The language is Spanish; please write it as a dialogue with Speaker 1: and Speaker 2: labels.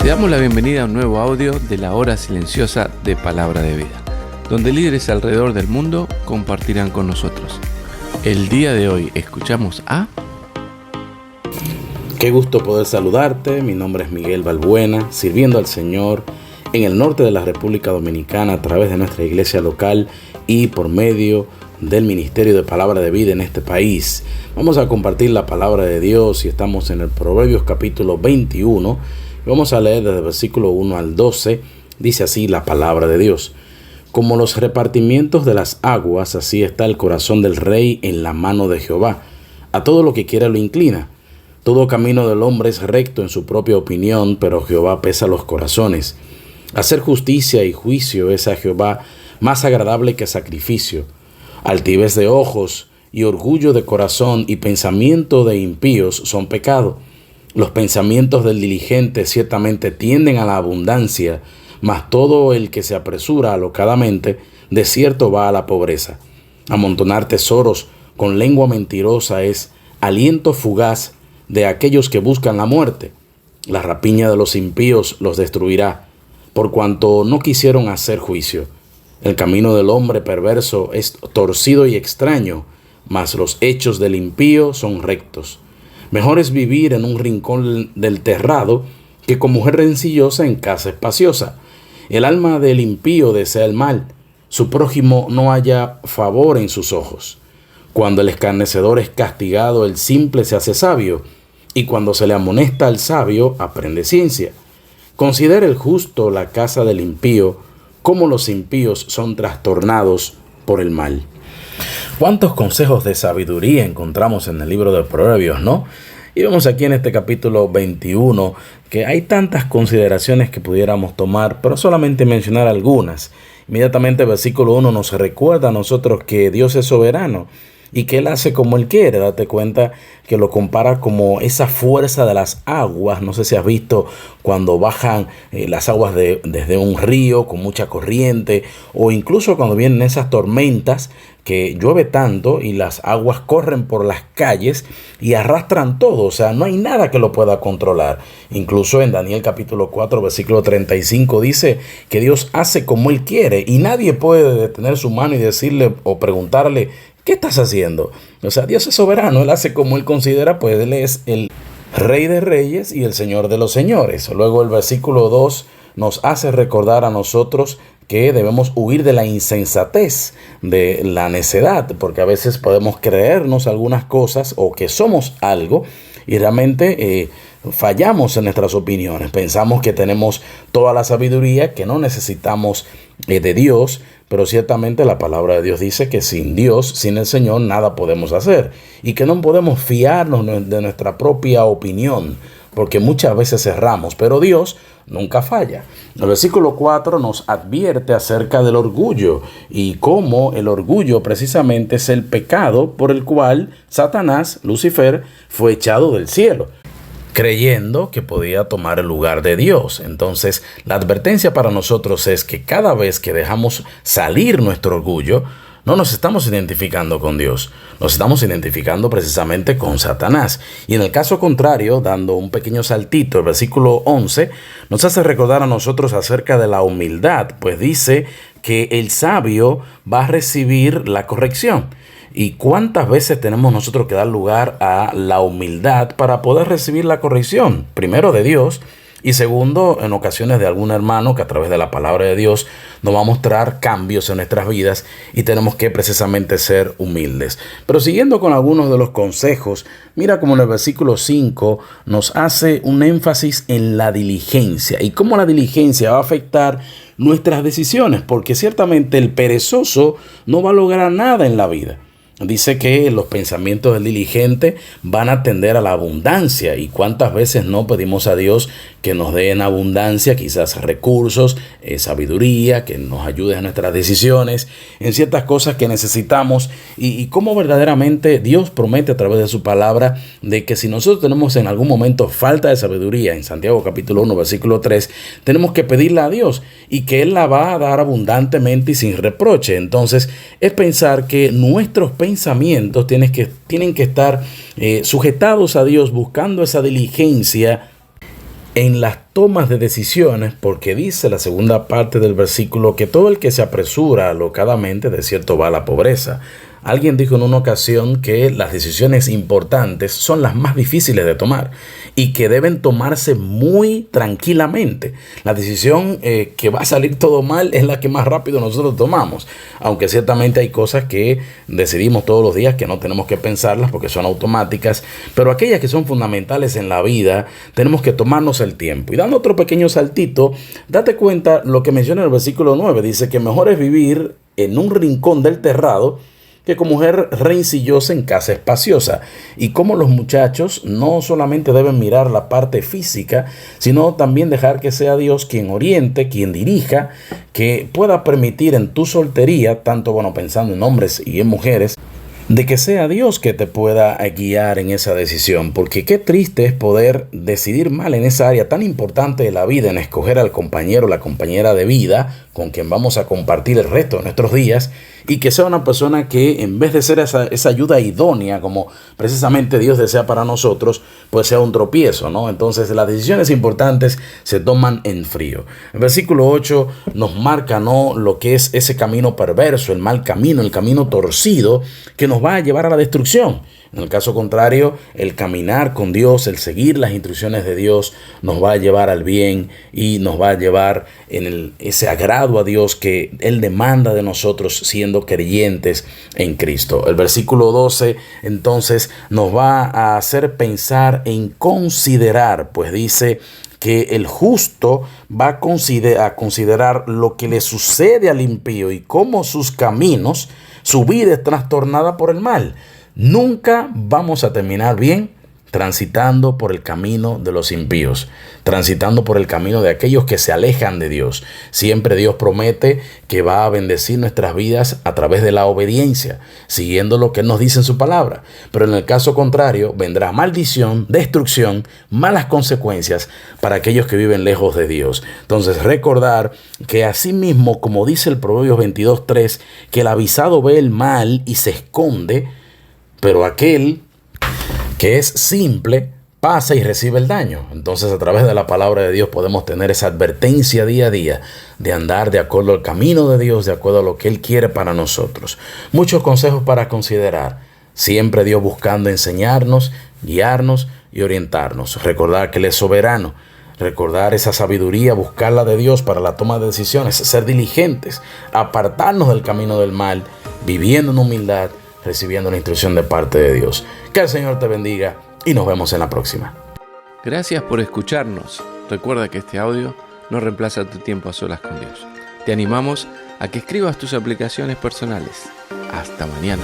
Speaker 1: Te damos la bienvenida a un nuevo audio de la hora silenciosa de Palabra de Vida, donde líderes alrededor del mundo compartirán con nosotros. El día de hoy escuchamos a...
Speaker 2: Qué gusto poder saludarte. Mi nombre es Miguel Balbuena, sirviendo al Señor en el norte de la República Dominicana a través de nuestra iglesia local y por medio del Ministerio de Palabra de Vida en este país. Vamos a compartir la palabra de Dios y estamos en el Proverbios capítulo 21. Vamos a leer desde el versículo 1 al 12. Dice así la palabra de Dios: Como los repartimientos de las aguas, así está el corazón del rey en la mano de Jehová. A todo lo que quiere lo inclina. Todo camino del hombre es recto en su propia opinión, pero Jehová pesa los corazones. Hacer justicia y juicio es a Jehová más agradable que sacrificio. Altivez de ojos y orgullo de corazón y pensamiento de impíos son pecado. Los pensamientos del diligente ciertamente tienden a la abundancia, mas todo el que se apresura alocadamente, de cierto va a la pobreza. Amontonar tesoros con lengua mentirosa es aliento fugaz de aquellos que buscan la muerte. La rapiña de los impíos los destruirá, por cuanto no quisieron hacer juicio. El camino del hombre perverso es torcido y extraño, mas los hechos del impío son rectos. Mejor es vivir en un rincón del terrado que con mujer rencillosa en casa espaciosa. El alma del impío desea el mal, su prójimo no halla favor en sus ojos. Cuando el escarnecedor es castigado, el simple se hace sabio, y cuando se le amonesta al sabio, aprende ciencia. Considera el justo la casa del impío, como los impíos son trastornados por el mal. ¿Cuántos consejos de sabiduría encontramos en el libro de Proverbios, no? Y vemos aquí en este capítulo 21 que hay tantas consideraciones que pudiéramos tomar, pero solamente mencionar algunas. Inmediatamente el versículo 1 nos recuerda a nosotros que Dios es soberano y que Él hace como Él quiere. Date cuenta que lo compara como esa fuerza de las aguas. No sé si has visto cuando bajan las aguas desde un río con mucha corriente, o incluso cuando vienen esas tormentas que llueve tanto y las aguas corren por las calles y arrastran todo. O sea, no hay nada que lo pueda controlar. Incluso en Daniel capítulo 4, versículo 35 dice que Dios hace como Él quiere y nadie puede detener su mano y decirle o preguntarle: ¿qué estás haciendo? O sea, Dios es soberano, Él hace como Él considera, pues Él es el Rey de Reyes y el Señor de los Señores. Luego el versículo 2 nos hace recordar a nosotros que debemos huir de la insensatez, de la necedad, porque a veces podemos creernos algunas cosas o que somos algo y realmente fallamos en nuestras opiniones. Pensamos que tenemos toda la sabiduría, que no necesitamos de Dios, pero ciertamente la palabra de Dios dice que sin Dios, sin el Señor, nada podemos hacer y que no podemos fiarnos de nuestra propia opinión, porque muchas veces erramos, pero Dios nunca falla. El versículo 4 nos advierte acerca del orgullo y cómo el orgullo precisamente es el pecado por el cual Satanás, Lucifer, fue echado del cielo, creyendo que podía tomar el lugar de Dios. Entonces, la advertencia para nosotros es que cada vez que dejamos salir nuestro orgullo, no nos estamos identificando con Dios, nos estamos identificando precisamente con Satanás. Y en el caso contrario, dando un pequeño saltito, el versículo 11 nos hace recordar a nosotros acerca de la humildad, pues dice que el sabio va a recibir la corrección. ¿Y cuántas veces tenemos nosotros que dar lugar a la humildad para poder recibir la corrección? Primero de Dios y segundo en ocasiones de algún hermano que a través de la palabra de Dios nos va a mostrar cambios en nuestras vidas y tenemos que precisamente ser humildes. Pero siguiendo con algunos de los consejos, mira cómo en el versículo 5 nos hace un énfasis en la diligencia y cómo la diligencia va a afectar nuestras decisiones, porque ciertamente el perezoso no va a lograr nada en la vida. Dice que los pensamientos del diligente van a tender a la abundancia. ¿Y cuántas veces no pedimos a Dios que nos dé en abundancia quizás recursos, sabiduría, que nos ayude en nuestras decisiones, en ciertas cosas que necesitamos? Y cómo verdaderamente Dios promete a través de su palabra de que si nosotros tenemos en algún momento falta de sabiduría, en Santiago capítulo 1, versículo 3, tenemos que pedirla a Dios y que Él la va a dar abundantemente y sin reproche. Entonces, es pensar que nuestros pensamientos tienen que estar sujetados a Dios, buscando esa diligencia en las tomas de decisiones, porque dice la segunda parte del versículo que todo el que se apresura alocadamente de cierto va a la pobreza. Alguien dijo en una ocasión que las decisiones importantes son las más difíciles de tomar y que deben tomarse muy tranquilamente. La decisión que va a salir todo mal es la que más rápido nosotros tomamos, aunque ciertamente hay cosas que decidimos todos los días que no tenemos que pensarlas porque son automáticas, pero aquellas que son fundamentales en la vida tenemos que tomarnos el tiempo. Y dando otro pequeño saltito, date cuenta lo que menciona en el versículo 9, dice que mejor es vivir en un rincón del terrado que con mujer rencillosa en casa espaciosa. Y como los muchachos no solamente deben mirar la parte física, sino también dejar que sea Dios quien oriente, quien dirija, que pueda permitir en tu soltería, tanto pensando en hombres y en mujeres, de que sea Dios que te pueda guiar en esa decisión, porque qué triste es poder decidir mal en esa área tan importante de la vida, en escoger al compañero o la compañera de vida con quien vamos a compartir el resto de nuestros días, y que sea una persona que en vez de ser esa ayuda idónea como precisamente Dios desea para nosotros, pues sea un tropiezo, ¿no? Entonces las decisiones importantes se toman en frío. El versículo 8 nos marca, ¿no?, lo que es ese camino perverso, el mal camino, el camino torcido que nos va a llevar a la destrucción. En el caso contrario, el caminar con Dios, el seguir las instrucciones de Dios, nos va a llevar al bien y nos va a llevar en ese agrado a Dios que Él demanda de nosotros siendo creyentes en Cristo. El versículo 12 entonces nos va a hacer pensar en considerar, pues dice que el justo va a considerar lo que le sucede al impío y cómo sus caminos, su vida es trastornada por el mal. Nunca vamos a terminar bien transitando por el camino de los impíos, transitando por el camino de aquellos que se alejan de Dios. Siempre Dios promete que va a bendecir nuestras vidas a través de la obediencia, siguiendo lo que Él nos dice en su palabra. Pero en el caso contrario, vendrá maldición, destrucción, malas consecuencias para aquellos que viven lejos de Dios. Entonces, recordar que así mismo, como dice el Proverbios 22:3, que el avisado ve el mal y se esconde, pero aquel que es simple pasa y recibe el daño. Entonces, a través de la palabra de Dios podemos tener esa advertencia día a día de andar de acuerdo al camino de Dios, de acuerdo a lo que Él quiere para nosotros. Muchos consejos para considerar. Siempre Dios buscando enseñarnos, guiarnos y orientarnos. Recordar que Él es soberano. Recordar esa sabiduría, buscarla de Dios para la toma de decisiones. Ser diligentes, apartarnos del camino del mal, viviendo en humildad, recibiendo la instrucción de parte de Dios. Que el Señor te bendiga y nos vemos en la próxima.
Speaker 1: Gracias por escucharnos. Recuerda que este audio no reemplaza tu tiempo a solas con Dios. Te animamos a que escribas tus aplicaciones personales. Hasta mañana.